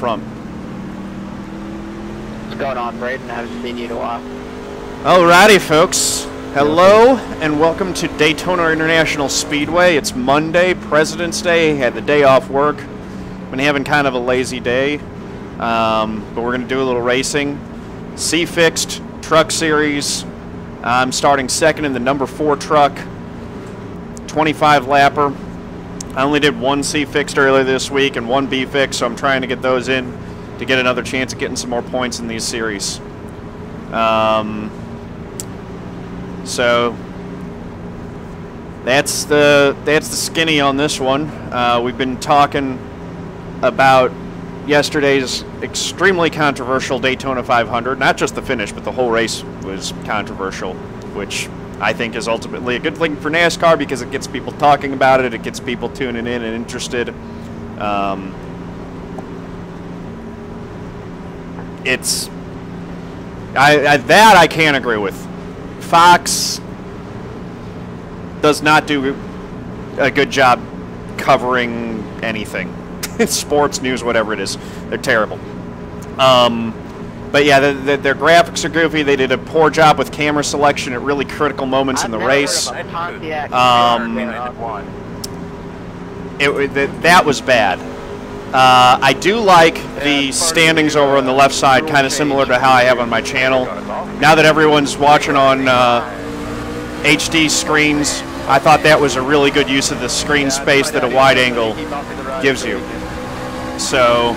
front. What's going on, Braden? I haven't seen you in a while. Alrighty, folks. Hello, and welcome to Daytona International Speedway. It's Monday, President's Day. Had the day off work. Been having kind of a lazy day, but we're going to do a little racing. C Fixed Truck Series. I'm starting second in the number 4 truck, 25 lapper. I only did one C Fixed earlier this week and one B Fixed, so I'm trying to get those in to get another chance at getting some more points in these series. So that's the skinny on this one. We've been talking about yesterday's extremely controversial Daytona 500. Not just the finish, but the whole race was controversial, which I think is ultimately a good thing for NASCAR because it gets people talking about it. It gets people tuning in and interested. That I can't agree with. Fox does not do a good job covering anything. Sports, news, whatever it is. They're terrible. But yeah, their graphics are goofy. They did a poor job with camera selection at really critical moments in the race. That was bad. I do like the standings over on the left side, kind of similar to how I have on my channel. Now that everyone's watching on HD screens, I thought that was a really good use of the screen space that a wide angle gives you. So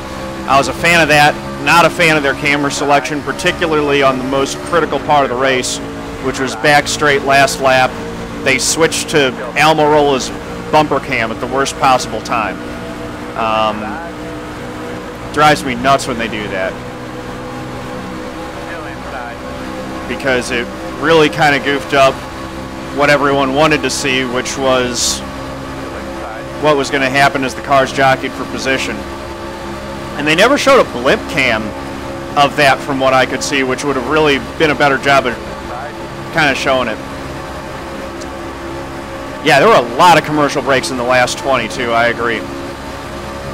I was a fan of that, not a fan of their camera selection, particularly on the most critical part of the race, which was back straight last lap. They switched to Almirola's bumper cam at the worst possible time. Drives me nuts when they do that, because it really kind of goofed up what everyone wanted to see, which was what was going to happen as the cars jockeyed for position. And they never showed a blimp cam of that from what I could see, which would have really been a better job of kind of showing it. Yeah, there were a lot of commercial breaks in the last 22, I agree.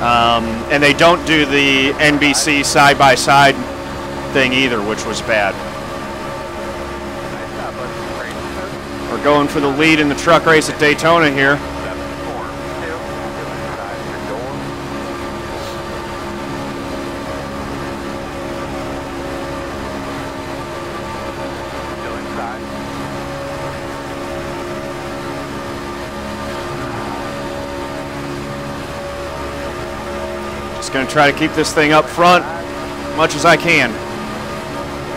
And they don't do the NBC side-by-side thing either, which was bad. We're going for the lead in the truck race at Daytona here. Going to try to keep this thing up front as much as I can.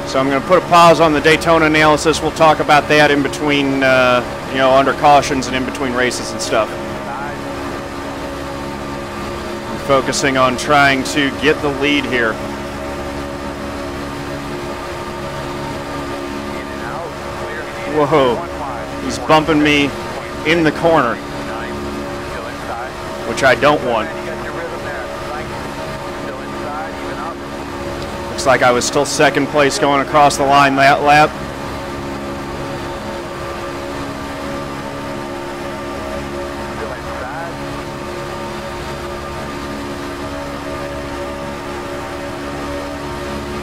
So I'm going to put a pause on the Daytona analysis. We'll talk about that in between, you know, under cautions and in between races and stuff. I'm focusing on trying to get the lead here. Whoa, he's bumping me in the corner, which I don't want. Looks like I was still second place going across the line that lap.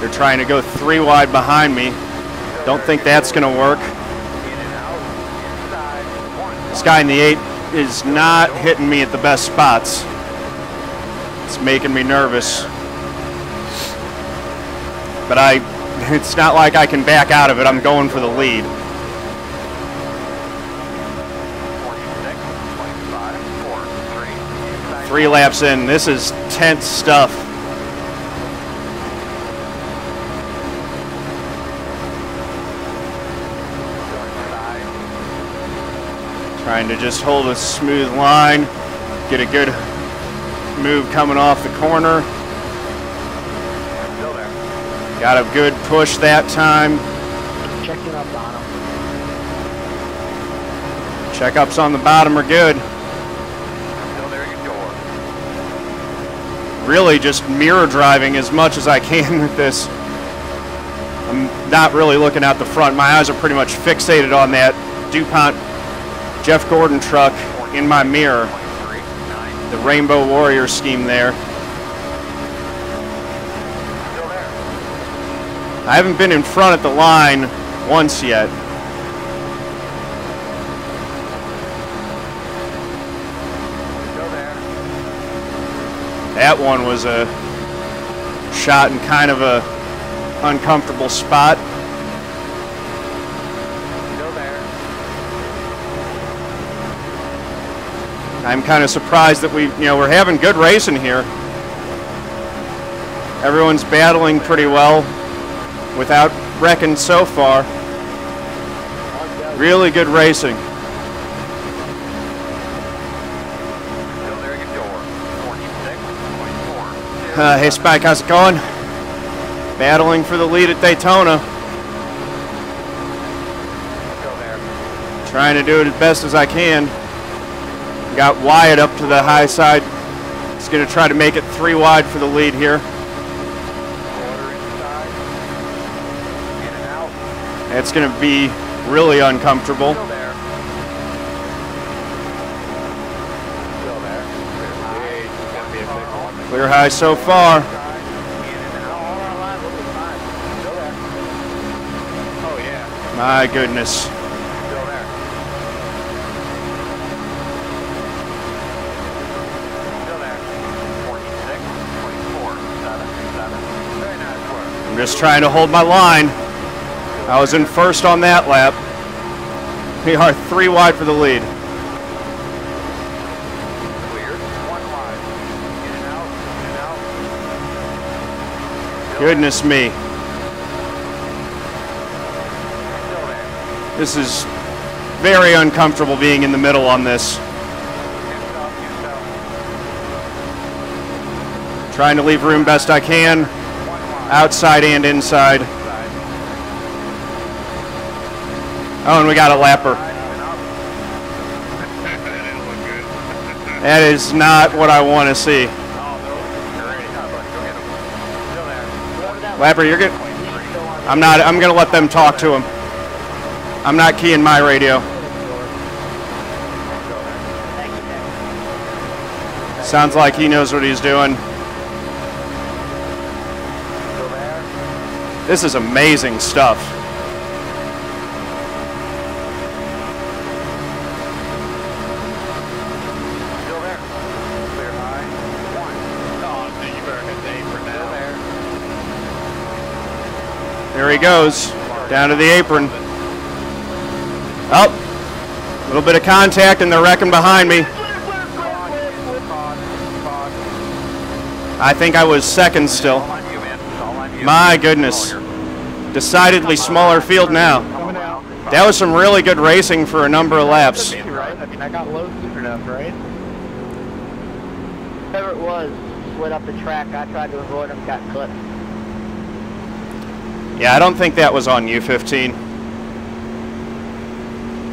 They're trying to go 3 wide behind me. Don't think that's going to work. This guy in the 8 is not hitting me at the best spots. It's making me nervous. But it's not like I can back out of it. I'm going for the lead. Three laps in. This is tense stuff. Trying to just hold a smooth line, get a good move coming off the corner. Got a good push that time. Checking up on him. Checkups on the bottom are good. Really just mirror driving as much as I can with this. I'm not really looking out the front. My eyes are pretty much fixated on that DuPont Jeff Gordon truck in my mirror. The Rainbow Warrior scheme there. I haven't been in front at the line once yet. That one was a shot in kind of a uncomfortable spot. I'm kind of surprised that we're having good racing here. Everyone's battling pretty well without wrecking so far. Really good racing. Hey Spike, how's it going? Battling for the lead at Daytona. Trying to do it as best as I can. Got Wyatt up to the high side. He's going to try to make it 3 wide for the lead here. It's going to be really uncomfortable. Clear high so far. My goodness. I'm just trying to hold my line. I was in first on that lap. We are 3 wide for the lead. Goodness me. This is very uncomfortable being in the middle on this. Trying to leave room best I can, outside and inside. Oh, and we got a lapper. That is not what I want to see. Lapper, you're good. I'm going to let them talk to him. I'm not keying my radio. Sounds like he knows what he's doing. This is amazing stuff. There he goes, down to the apron. Oh, a little bit of contact and they're wrecking behind me. I think I was second still. My goodness. Decidedly smaller field now. That was some really good racing for a number of laps. I mean, I got low soon enough, right? Whatever it was, slid up the track. I tried to avoid him, got clipped. Yeah, I don't think that was on you, 15.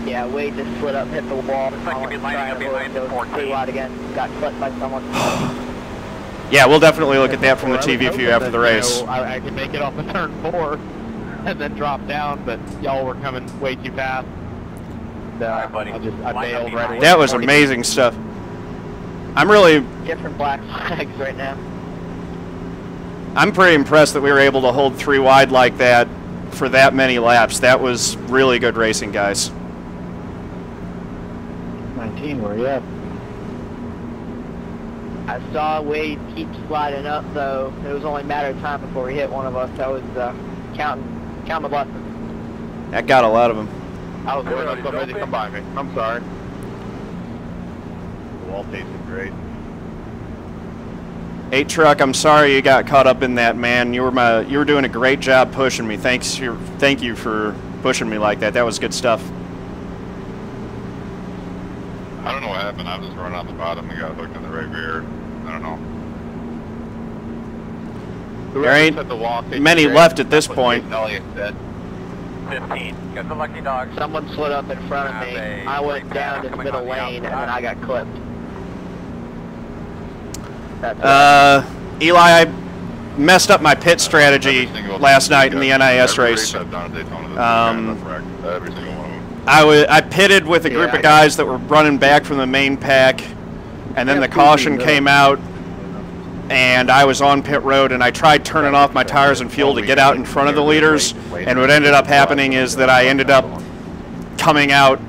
Yeah, Wade just slid up, hit the wall. Looks like you'd be lining up behind the 14. Wide again, got clipped by someone. Yeah, we'll definitely look at that from the TV view after the race. I could make it off of turn 4 and then drop down, but y'all were coming way too fast. Alright, buddy. I bailed right away. That was amazing stuff. I'm really... Different black flags right now. I'm pretty impressed that we were able to hold 3 wide like that for that many laps. That was really good racing, guys. 19, where you at? I saw Wade keep sliding up, though. It was only a matter of time before he hit one of us. I was counting my blessings. That got a lot of them. I was waiting on somebody to come by me. I'm sorry. The wall tasted great. 8 truck, I'm sorry you got caught up in that, man. You were doing a great job pushing me. Thank you for pushing me like that. That was good stuff. I don't know what happened. I was just running off the bottom and got hooked in the right rear. I don't know. There ain't many left at this point. Elliot said. 15. Got the lucky dog. Someone slid up in front of me. I went down to the middle lane, and then I got clipped. Eli, I messed up my pit strategy last night in the NIS race. I pitted with a group of guys that were running back from the main pack, and then the caution came out, and I was on pit road, and I tried turning off my tires and fuel to get out in front of the leaders, and what ended up happening is that I ended up coming out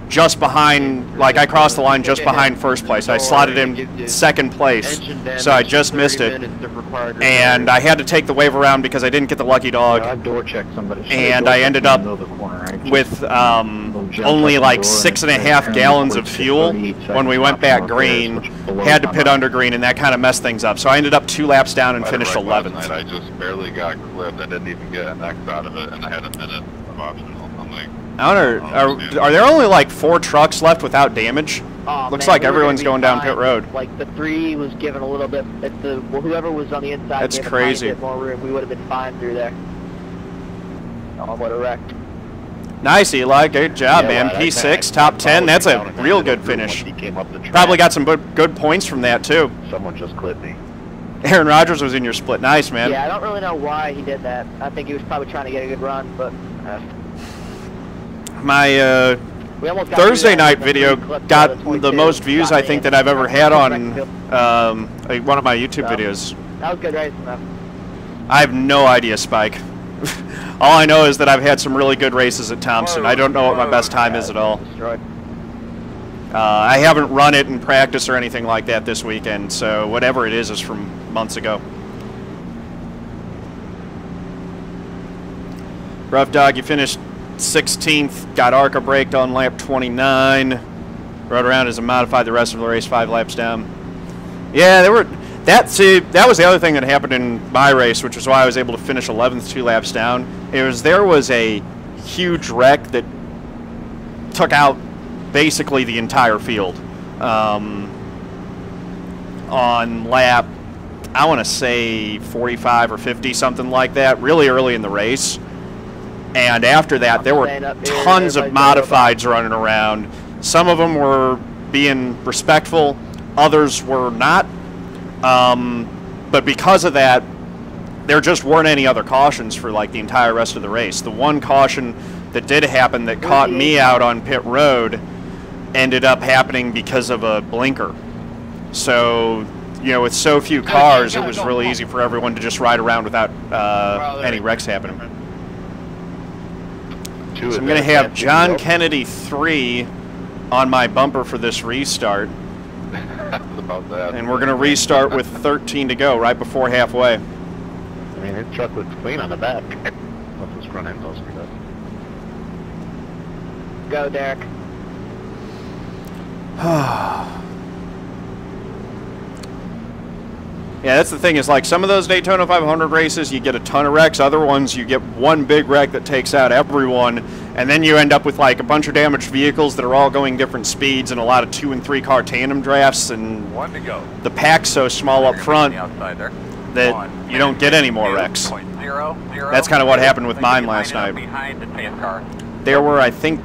just behind, like I crossed the line just behind first place. I slotted in second place, so I just missed it, and I had to take the wave around because I didn't get the lucky dog, and I ended up with only like 6.5 gallons of fuel when we went back green, had to pit under green, and that kind of messed things up. So I ended up 2 laps down and finished 11th. I just barely got clipped. I didn't even get an X out of it, and I had a minute of optional. I'm like, I wonder, are there only like 4 trucks left without damage? Looks like everyone's going down pit road. Like the 3 was given a little bit. If the whoever was on the inside, that's crazy. A bit more room, we would have been fine through there. Oh, what a wreck! Nice, Eli. Good job, man. P6, top 10. That's a real good finish. Probably got some good points from that too. Someone just clipped me. Aaron Rodgers was in your split. Nice, man. Yeah, I don't really know why he did that. I think he was probably trying to get a good run, but. My Thursday night video got the most views I think that I've ever had on one of my YouTube videos. That was good racing, though. I have no idea, Spike. All I know is that I've had some really good races at Thompson. I don't know what my best time is at all. I haven't run it in practice or anything like that this weekend, so whatever it is from months ago. Rough Dog, you finished 16th, got ARCA braked on lap 29. Rode around as a modified the rest of the race, 5 laps down. Yeah, that was the other thing that happened in my race, which is why I was able to finish 11th 2 laps down. There was a huge wreck that took out basically the entire field on lap, I want to say 45 or 50, something like that, really early in the race. And after that, there were tons of modifieds running around. Some of them were being respectful, others were not. But because of that, there just weren't any other cautions for like the entire rest of the race. The one caution that did happen that caught me out on pit road ended up happening because of a blinker. So, you know, with so few cars, it was really easy for everyone to just ride around without any wrecks happening. So I'm going to have John Kennedy 3 on my bumper for this restart. about that. And we're going to restart with 13 to go, right before halfway. I mean, his truck looks clean on the back. Let's just run in closer to that. Go, Derek. Yeah, that's the thing, is like some of those Daytona 500 races, you get a ton of wrecks. Other ones, you get one big wreck that takes out everyone, and then you end up with like a bunch of damaged vehicles that are all going different speeds and a lot of 2- and 3-car tandem drafts, and the pack's so small up front that you don't get any more wrecks. That's kind of what happened with mine last night. There were, I think,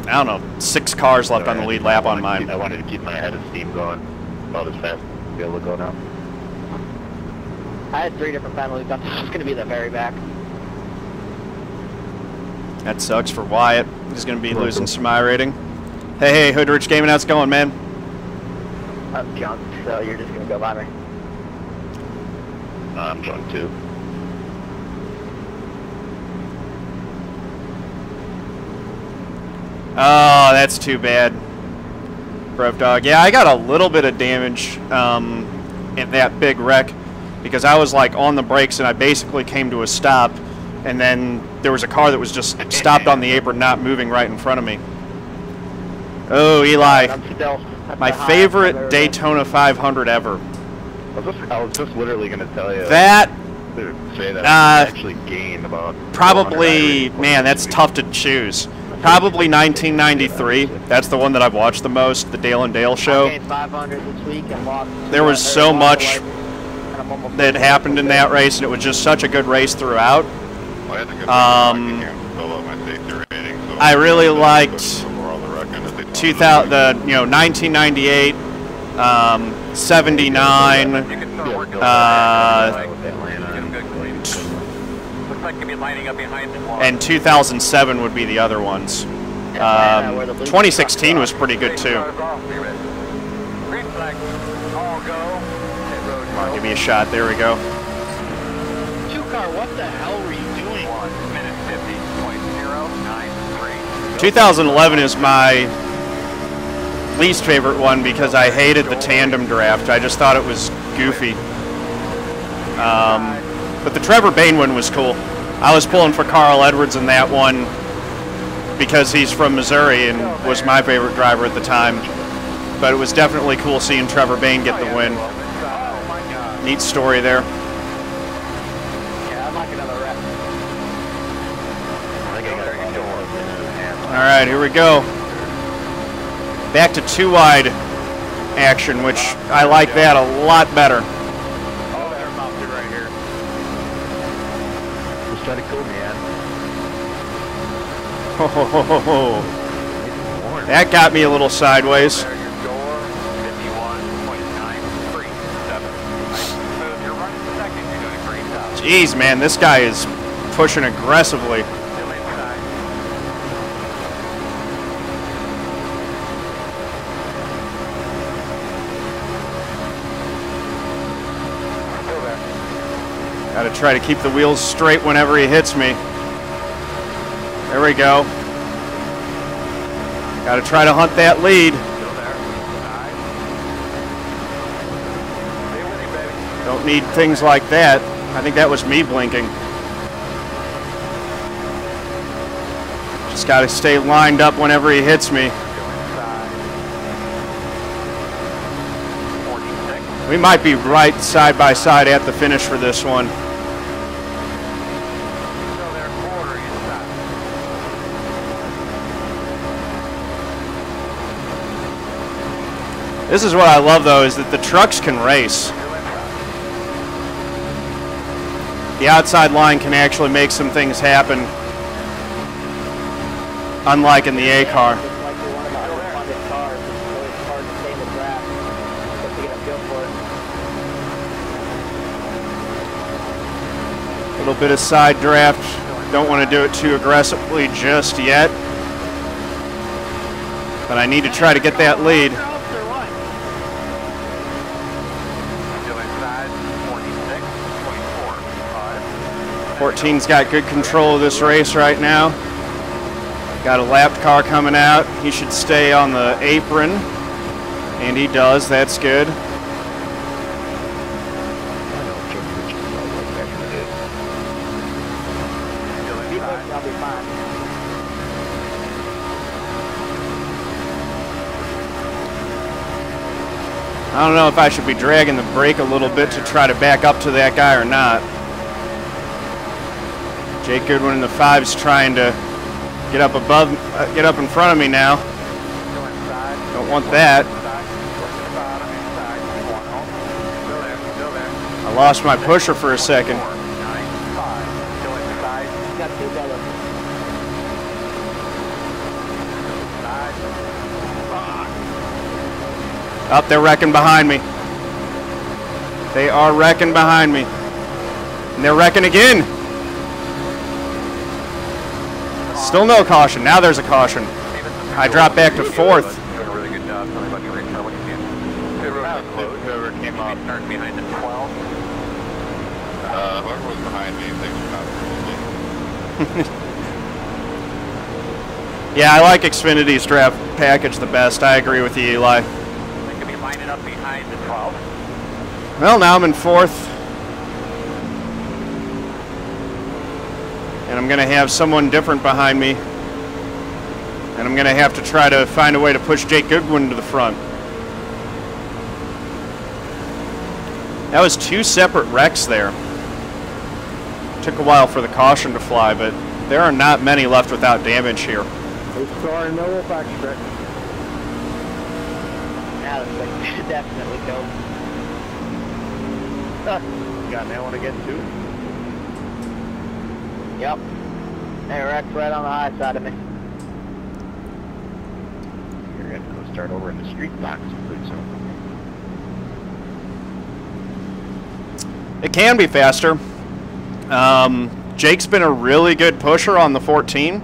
I don't know, 6 cars left on the lead lap on mine. I wanted to keep my head of steam going about as fast as to be able to go now. I had 3 different penalties. I thought it was going to be the very back. That sucks for Wyatt. He's going to be losing some iRating. Hey, Hoodrich Gaming, how's it going, man? I'm drunk, so you're just going to go by me. I'm drunk too. Oh, that's too bad. Rev Dog. Yeah, I got a little bit of damage in that big wreck, because I was like on the brakes and I basically came to a stop, and then there was a car that was just stopped on the apron, not moving right in front of me. Oh, Eli, my favorite Daytona 500 ever. I was just literally going to tell you that. Say that I actually gained about. Probably, man, that's tough to choose. Probably 1993. That's the one that I've watched the most, the Dale and Dale show. There was so much that happened in that race, and it was just such a good race throughout. I really liked 1998, 79, and 2007 would be the other ones. 2016 was pretty good too. Come on, give me a shot. There we go. 2-car, what the hell were you doing? 1 minute 50.093. 2011 is my least favorite one because I hated the tandem draft. I just thought it was goofy. But the Trevor Bayne one was cool. I was pulling for Carl Edwards in that one because he's from Missouri and was my favorite driver at the time. But it was definitely cool seeing Trevor Bayne get the win. Neat story there. Yeah, I'd like another wreck. All right, here we go. Back to 2-wide action, which I like that a lot better. Oh, they're about to right here. Just try to kill me, Ed. Ho, ho, ho, ho, ho. That got me a little sideways. There your door, 51.937. So if you're running second, you're doing a great job. Jeez, man, this guy is pushing aggressively. Still inside. Still there. Got to try to keep the wheels straight whenever he hits me. There we go. Got to try to hunt that lead. Still there. Nice. Stay with him, baby. Don't need things like that. I think that was me blinking. Just got to stay lined up whenever he hits me. Still inside. 46. We might be right side by side at the finish for this one. Still there, quarter inside. This is what I love, though, is that the trucks can race. Still inside. The outside line can actually make some things happen, unlike in the A car. It's like you're one of the underfunded cars. It's really hard to stay in the draft. Just to get a feel for it. A little bit of side draft. Don't want to do it too aggressively just yet. But I need to try to get that lead. Still inside. 46.45. 14's got good control of this race right now. Got a lapped car coming out. He should stay on the apron. And he does. That's good. Still Keep inside. pushing, I'll be fine. I don't know if I should be dragging the brake a little bit to try to back up to that guy or not. Jake Goodwin in the 5's trying to get up above, get up in front of me now. Still inside. Don't want that. Inside. Towards the bottom. Inside. One home. Still there. Still there. I lost my pusher for a second. 9-5. Still inside. You got two brothers. Inside. Up, they're wrecking behind me. They are wrecking behind me. And they're wrecking again. Still no caution. Now there's a caution. I dropped back to 4th. Doing a really good job. Tell me about your race car. What do you think? Whoever came up, Start behind the 12. whoever was behind me, thanks for not. Yeah, I like Xfinity's draft package the best. I agree with you, Eli. They could be lining up behind the 12. Well, now I'm in 4th. And I'm going to have someone different behind me. And I'm going to have to try to find a way to push Jake Goodwin to the front. That was 2 separate wrecks there. Took a while for the caution to fly, but there are not many left without damage here. There's car in the back stretch. Now this thing definitely killed. Got that one again too? Yep. They wrecked right on the high side of me. You're going to go start over in the street box pretty soon. It can be faster. Jake's been a really good pusher on the 14,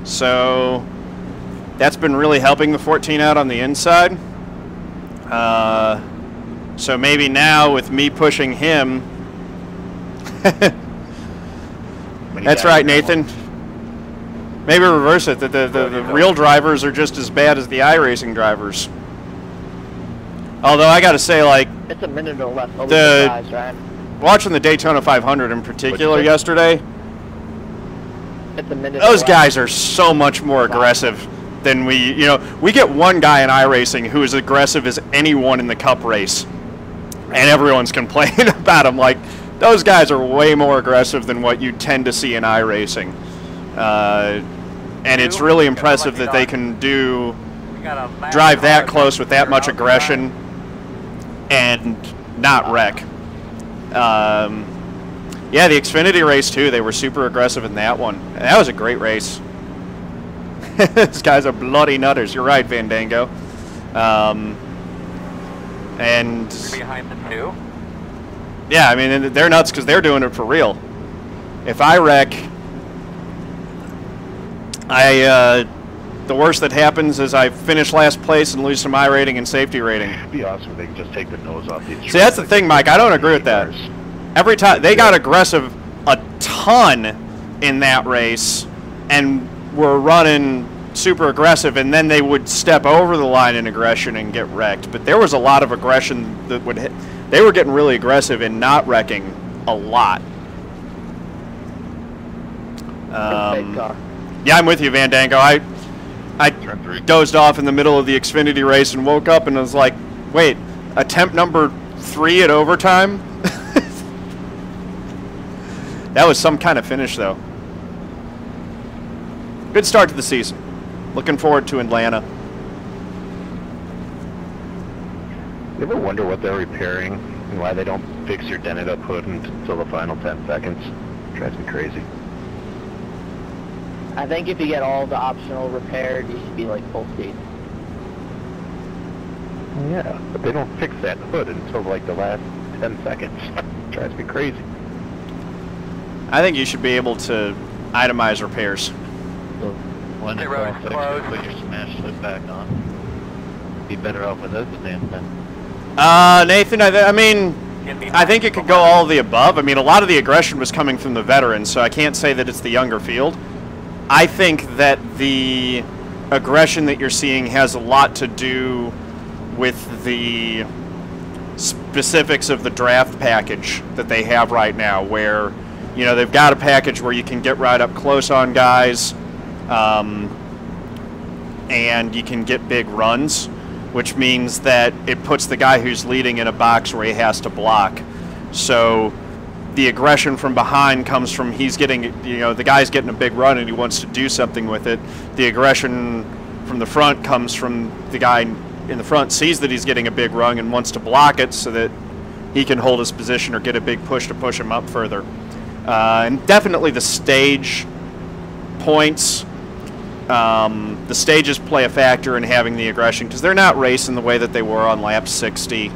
so that's been really helping the 14 out on the inside. So maybe now with me pushing him. That's right, Nathan. Maybe reverse it. The real drivers are just as bad as the iRacing drivers. Although I got to say, like, It's a minute or less. Guys, right? Watching the Daytona 500 in particular yesterday, It's a minute. those guys are so much more aggressive than we. You know, we get one guy in iRacing who is aggressive as anyone in the Cup race, and everyone's complaining about him. Like, those guys are way more aggressive than what you tend to see in iRacing. And it's really impressive that they can drive that close with that much aggression and not wreck. Yeah, the Xfinity race too, they were super aggressive in that one. And that was a great race. These guys are bloody nutters. You're right, Vandango. And Behind the two. yeah, I mean, they're nuts because they're doing it for real. If I wreck, the worst that happens is I finish last place and lose some I rating and safety rating. It'd be awesome if they could just take the nose off the. See, that's the thing, Mike. I don't agree with that. Every time they got aggressive a ton in that race and were running super aggressive, and then they would step over the line in aggression and get wrecked. But there was a lot of aggression that would hit. They were getting really aggressive and not wrecking a lot. Yeah, I'm with you, Vandango. I dozed off in the middle of the Xfinity race and woke up and was like, wait, attempt number 3 at overtime? That was some kind of finish, though. Good start to the season. Looking forward to Atlanta. You ever wonder what they're repairing and why they don't fix your dented up hood until the final 10 seconds? Drives me crazy. I think if you get all the optional repaired, you should be like full speed. Yeah, but they don't fix that hood until like the last 10 seconds. Drives me crazy. I think you should be able to itemize repairs. So when it's all fixed, put your smash hood back on. Be better off with this damn thing. Nathan, I mean, I think it could go all of the above. I mean, a lot of the aggression was coming from the veterans, so I can't say that it's the younger field. I think that the aggression that you're seeing has a lot to do with the specifics of the draft package that they have right now, where, you know, they've got a package where you can get right up close on guys, and you can get big runs, which means that it puts the guy who's leading in a box where he has to block. So the aggression from behind comes from he's getting, you know, the guy's getting a big run and he wants to do something with it. The aggression from the front comes from the guy in the front sees that he's getting a big run and wants to block it so that he can hold his position or get a big push to push him up further. And definitely the stage points, the stages play a factor in having the aggression because they're not racing the way that they were on lap 60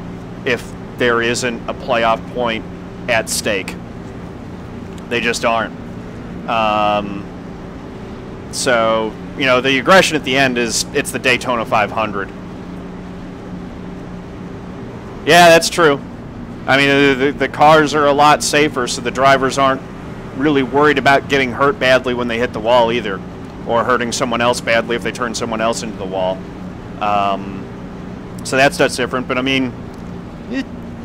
if there isn't a playoff point at stake. They just aren't. So, you know, the aggression at the end it's the Daytona 500. Yeah, that's true. I mean, the cars are a lot safer, so the drivers aren't really worried about getting hurt badly when they hit the wall either, or hurting someone else badly if they turn someone else into the wall. So that's different, but I mean,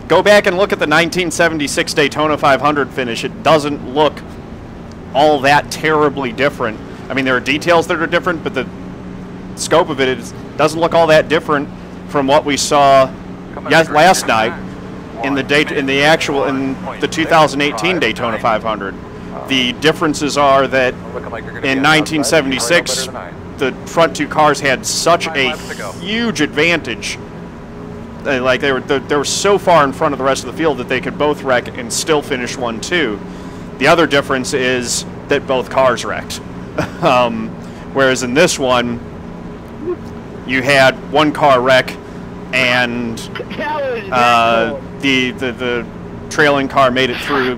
go back and look at the 1976 Daytona 500 finish. It doesn't look all that terribly different. I mean, there are details that are different, but the scope of it doesn't look all that different from what we saw last night in the 2018 Daytona 500. The differences are that in 1976, the front two cars had such a huge advantage. Like they were so far in front of the rest of the field that they could both wreck and still finish 1-2. The other difference is that both cars wrecked. Whereas in this one, you had one car wreck and the trailing car made it through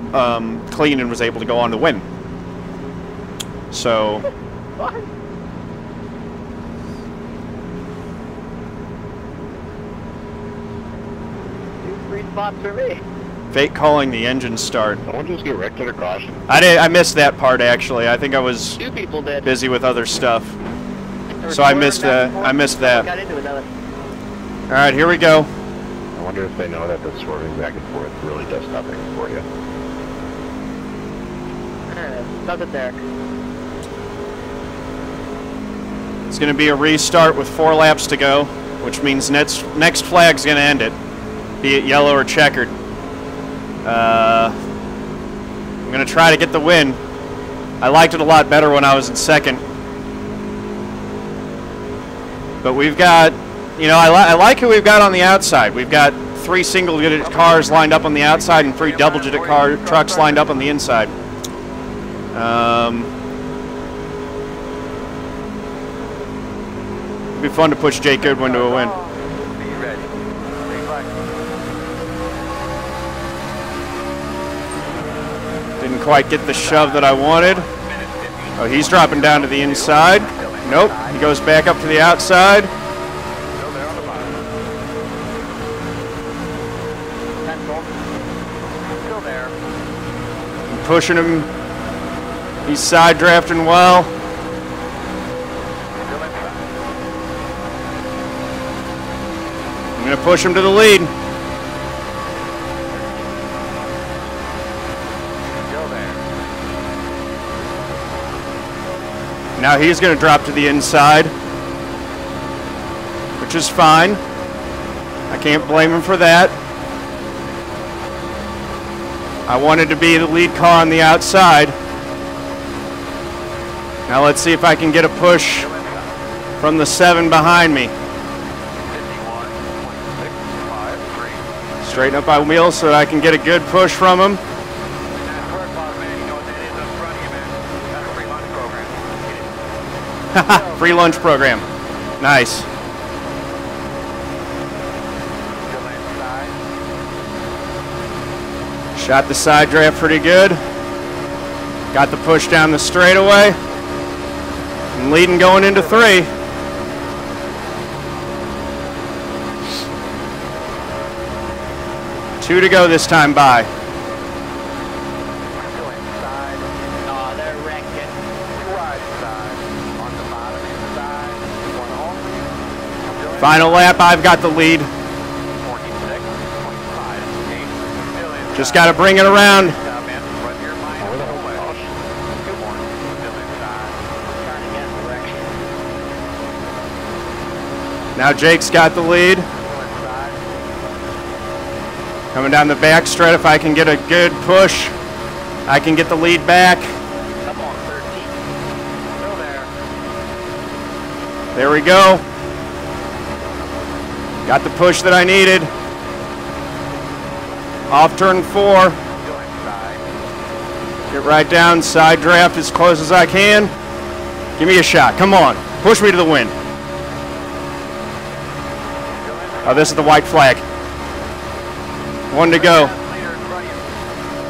clean and was able to go on to win. So. What? 3 spots for me. Fake calling the engine start. Someone just get wrecked under caution. I missed that part actually. I think I was 2 people did. busy with other stuff. There was So I 4 missed back that. and forth. I missed Someone that. Got into another. All right, here we go. I wonder if they know that the swerving back and forth really does nothing for you. Stuck it there. It's going to be a restart with 4 laps to go, which means next flag's going to end it, be it yellow or checkered. I'm going to try to get the win. I liked it a lot better when I was in second. But we've got, you know, I like who we've got on the outside. We've got 3 single-digit cars lined up on the outside and 3 double-digit trucks lined up on the inside. It'd be fun to push Jake Goodwin to a win. Be ready. Green light. Didn't quite get the shove that I wanted. Oh, he's dropping down to the inside. Nope, he goes back up to the outside. Still there on the bottom. Still there. I'm pushing him. He's side drafting well. Still inside. I'm going to push him to the lead. Still there. Now he's going to drop to the inside, which is fine. I can't blame him for that. I wanted to be the lead car on the outside. Now let's see if I can get a push from the 7 behind me. 51.653. Straighten up my wheels so that I can get a good push from him. NASCAR Class, man, you know what that is up front of you, man. That's a free lunch program. Get it. Free lunch program. Nice. Still inside. Shot the side draft pretty good. Got the push down the straightaway. I'm leading going into 3. Two to go this time by. Still inside. Oh, they're wrecking. Right side. On the bottom inside. One home. Still Final lap, I've got the lead. 46.58. Still inside. Just got to bring it around. Stop in. Right here, mine. Two more. Still inside. Turn again, direction. Now Jake's got the lead. Still inside. Coming down the back straight, if I can get a good push, I can get the lead back. Come on, 13. Still there. There we go. Got the push that I needed. Off turn 4. Still inside. Get right down, side draft as close as I can. Give me a shot, come on. Push me to the win. Oh, this is the white flag. 1 to go. Leader in front of you.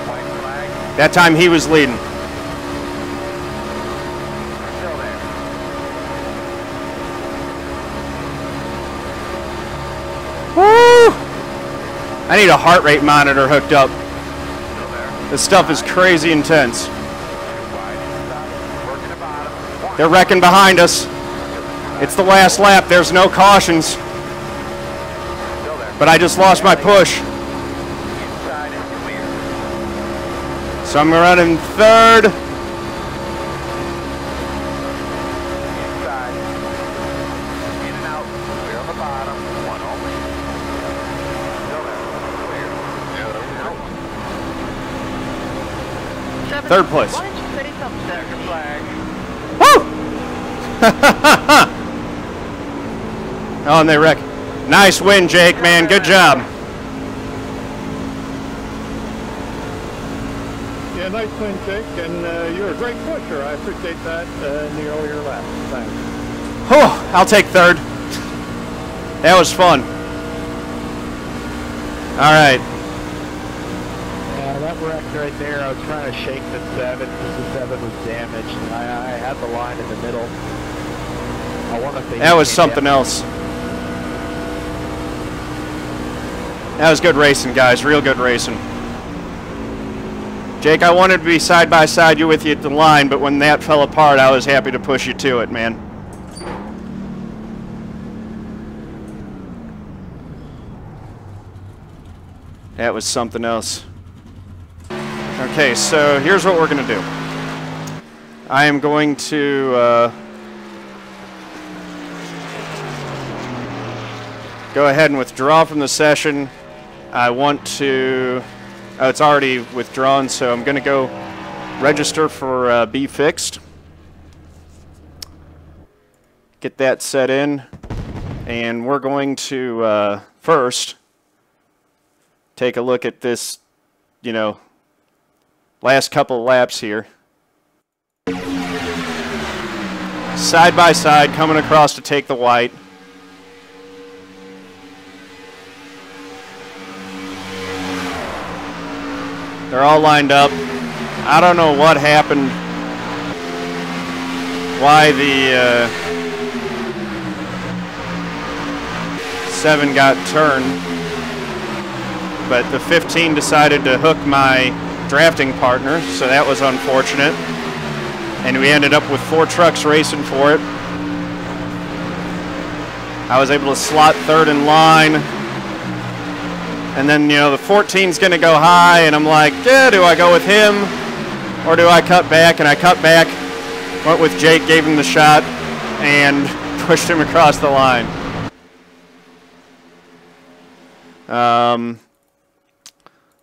White flag. That time he was leading. Still there. Woo! I need a heart rate monitor hooked up. Still there. This stuff is crazy intense. Wide inside. Working the bottom. They're wrecking behind us. It's the last lap. There's no cautions. Still there. But I just lost my push. Inside is clear. So I'm running 3rd. Inside. In and out. Clear on the bottom. One only. Still there. Clear. Out. 3rd place. Why didn't you say something there? Second flag. Woo! Oh, and they wreck. Nice win, Jake, man. Good job. Yeah, nice win, Jake, and you're a great pusher. I appreciate that in the earlier laps. Thanks. Whew, I'll take 3rd. That was fun. All right. Yeah, that wreck right there, I was trying to shake the 7 because the 7 was damaged, and I had the line in the middle. I wonder if they That was something else. That was good racing, guys. Real good racing. Jake, I wanted to be side by side you with you at the line, but when that fell apart, I was happy to push you to it, man. That was something else. Okay, so here's what we're going to do. I am going to go ahead and withdraw from the session. I want to... Oh, it's already withdrawn, so I'm going to go register for B Fixed. Get that set in. And we're going to first take a look at this, you know, last couple of laps here. Side by side, coming across to take the white. They're all lined up. I don't know what happened, why the 7 got turned, but the 15 decided to hook my drafting partner, so that was unfortunate. And we ended up with 4 trucks racing for it. I was able to slot 3rd in line. And then, you know, the 14's going to go high, and I'm like, yeah, do I go with him or do I cut back? And I cut back, went with Jake, gave him the shot, and pushed him across the line.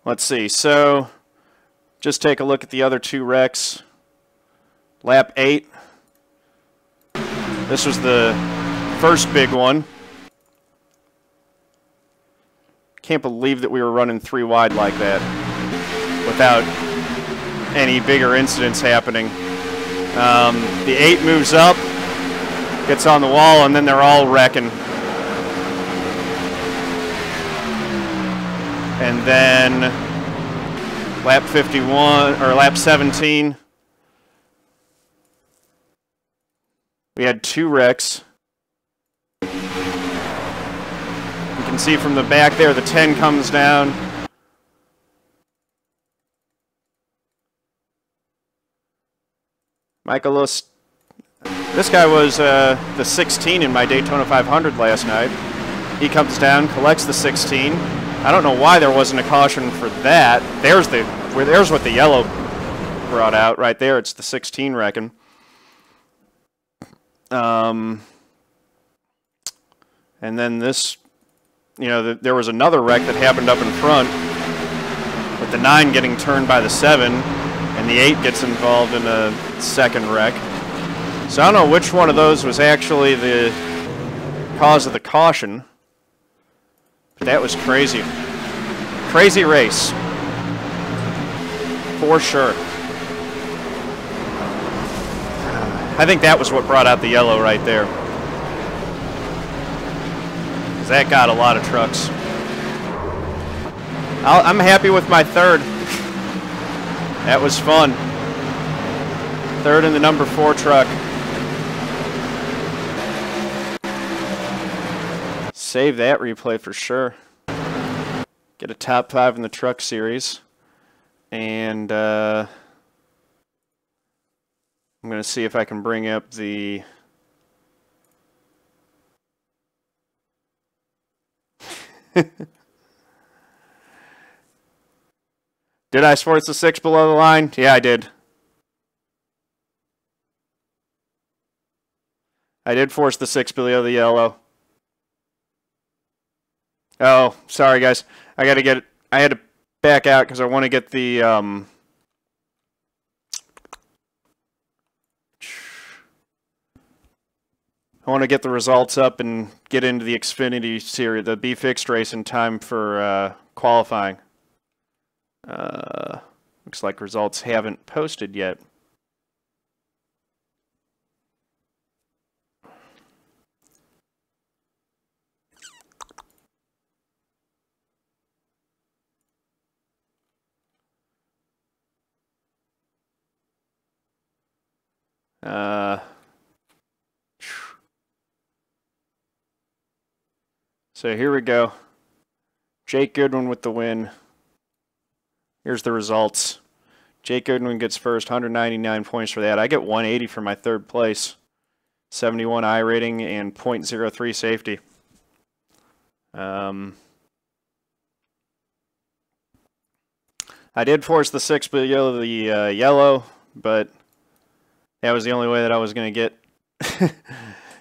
Let's see. So just take a look at the other 2 wrecks. Lap 8. This was the first big one. Can't believe that we were running 3 wide like that without any bigger incidents happening. The 8 moves up, gets on the wall, and then they're all wrecking. And then lap 51, or lap 17, we had 2 wrecks. You can see from the back there, the 10 comes down. Michaelos, this guy was the 16 in my Daytona 500 last night. He comes down, collects the 16. I don't know why there wasn't a caution for that. There's what the yellow brought out right there. It's the 16 wrecking. And then this, you know, there was another wreck that happened up in front with the 9 getting turned by the 7, and the 8 gets involved in a second wreck. So I don't know which one of those was actually the cause of the caution, but that was crazy. Crazy race, for sure. I think that was what brought out the yellow right there. That got a lot of trucks. I'm happy with my 3rd. That was fun. 3rd in the number 4 truck. Save that replay for sure. Get a top 5 in the truck series. And I'm going to see if I can bring up the... Did I force the 6 below the line? Yeah, I did. I did force the 6 below the yellow. Oh, sorry guys. I had to back out because I want to get the I want to get the results up and get into the Xfinity series, the B Fixed race in time for qualifying. Looks like results haven't posted yet. So here we go. Jake Goodwin with the win. Here's the results. Jake Goodwin gets first, 199 points for that. I get 180 for my third place. 71 I rating and .03 safety. I did force the 6 below the yellow, but that was the only way that I was going to get.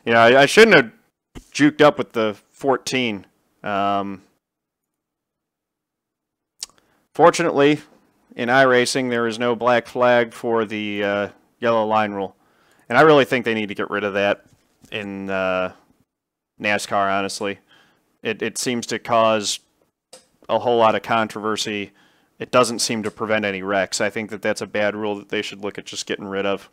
You know, I shouldn't have juked up with the 14. Fortunately, in iRacing, there is no black flag for the yellow line rule. And I really think they need to get rid of that in NASCAR, honestly. It seems to cause a whole lot of controversy. It doesn't seem to prevent any wrecks. I think that that's a bad rule that they should look at just getting rid of.